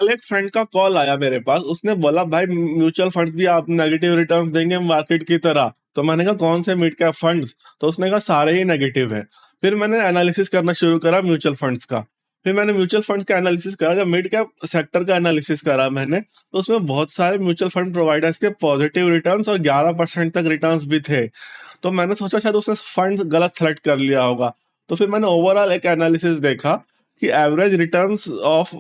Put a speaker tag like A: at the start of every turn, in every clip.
A: कल एक फ्रेंड का कॉल आया मेरे पास, उसने बोला भाई म्यूचुअल फंड भी आप नेगेटिव रिटर्न देंगे मार्केट की तरह। तो मैंने कहा कौन से मिड कैप फंड्स? तो उसने कहा सारे ही नेगेटिव है। फिर मैंने एनालिसिस करना शुरू करा म्यूचुअल फंड्स का। फिर मैंने म्यूचुअल फंड का एनालिसिस करा, जब मिड कैप सेक्टर का एनालिसिस करा मैंने, तो उसमें बहुत सारे म्यूचुअल फंड प्रोवाइडर्स के पॉजिटिव रिटर्न्स और 11% तक रिटर्न्स भी थे। तो मैंने सोचा शायद उसने फंड गलत सेलेक्ट कर लिया होगा। तो फिर मैंने ओवरऑल एक एनालिसिस देखा कि average returns of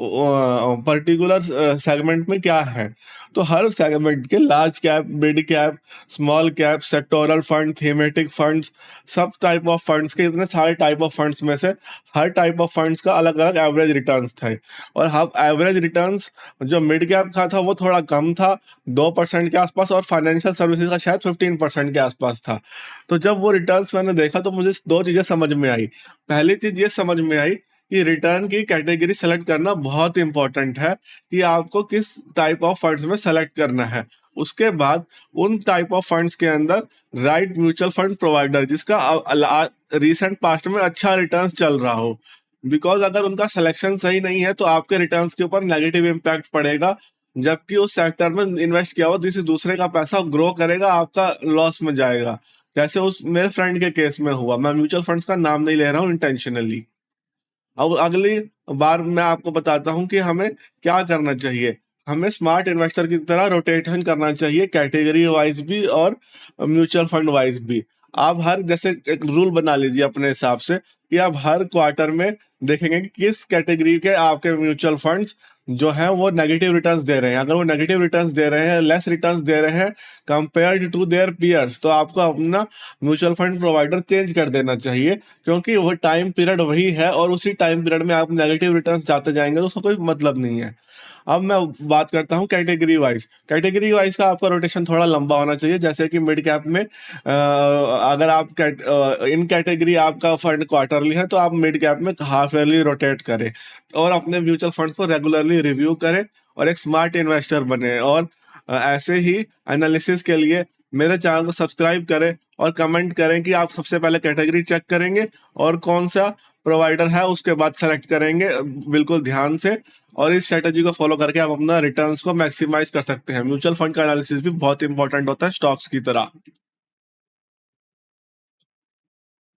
A: particular segment में क्या है। तो हर सेगमेंट के large cap, mid cap, small cap, sectoral fund, thematic funds, सब टाइप ऑफ फंड्स के, इतने सारे टाइप ऑफ फंड्स में से हर टाइप ऑफ फंड्स का अलग अलग एवरेज रिटर्न्स थे। और हम एवरेज रिटर्न्स जो मिड कैप का था वो थोड़ा कम था, 2% के आसपास, और फाइनेंशियल सर्विसेज का शायद 15% के आसपास था। तो जब वो रिटर्न्स मैंने देखा तो मुझे दो चीजें समझ में आई। पहली चीज ये समझ में आई कि रिटर्न की कैटेगरी सेलेक्ट करना बहुत इंपॉर्टेंट है, कि आपको किस टाइप ऑफ फंड्स में सेलेक्ट करना है। उसके बाद उन टाइप ऑफ फंड्स के अंदर राइट म्यूचुअल फंड प्रोवाइडर जिसका रिसेंट पास्ट में अच्छा रिटर्न्स चल रहा हो। बिकॉज अगर उनका सिलेक्शन सही नहीं है तो आपके रिटर्न्स के ऊपर नेगेटिव इम्पैक्ट पड़ेगा, जबकि उस सेक्टर में इन्वेस्ट किया हो किसी दूसरे का पैसा ग्रो करेगा, आपका लॉस में जाएगा। जैसे उस मेरे फ्रेंड के केस में हुआ, मैं म्यूचुअल फंड्स का नाम नहीं ले रहा हूँ इंटेंशनली। अब अगली बार मैं आपको बताता हूँ कि हमें क्या करना चाहिए। हमें स्मार्ट इन्वेस्टर की तरह रोटेशन करना चाहिए, कैटेगरी वाइज भी और म्यूचुअल फंड वाइज भी। आप हर, जैसे एक रूल बना लीजिए अपने हिसाब से कि आप हर क्वार्टर में देखेंगे कि किस कैटेगरी के आपके म्यूचुअल फंड्स जो हैं वो नेगेटिव रिटर्न्स दे रहे हैं। अगर वो नेगेटिव रिटर्न्स दे रहे हैं, लेस रिटर्न्स दे रहे हैं कंपेयर्ड टू देयर पीयर्स, तो आपको अपना म्यूचुअल फंड प्रोवाइडर चेंज कर देना चाहिए, क्योंकि वो टाइम पीरियड वही है और उसी टाइम पीरियड में आप नेगेटिव रिटर्न्स जाते जाएंगे तो उसका कोई मतलब नहीं है। अब मैं बात करता हूँ कैटेगरी वाइज। कैटेगरी वाइज का आपका रोटेशन थोड़ा लंबा होना चाहिए। जैसे कि मिड कैप में अगर आप इन कैटेगरी आपका फंड क्वार्टरली है तो आप मिड कैप में हाफ ईयरली रोटेट करें और अपने म्यूचुअल फंड्स को रेगुलरली रिव्यू करें और एक स्मार्ट इन्वेस्टर बने। और ऐसे ही एनालिसिस के लिए मेरे चैनल को सब्सक्राइब करें और कमेंट करें कि आप सबसे पहले कैटेगरी चेक करेंगे और कौन सा प्रोवाइडर है उसके बाद सेलेक्ट करेंगे बिल्कुल ध्यान से। और इस स्ट्रेटेजी को फॉलो करके आप अपना रिटर्न्स को मैक्सिमाइज कर सकते हैं। म्यूचुअल फंड का एनालिसिस भी बहुत इंपॉर्टेंट होता है स्टॉक्स की तरह।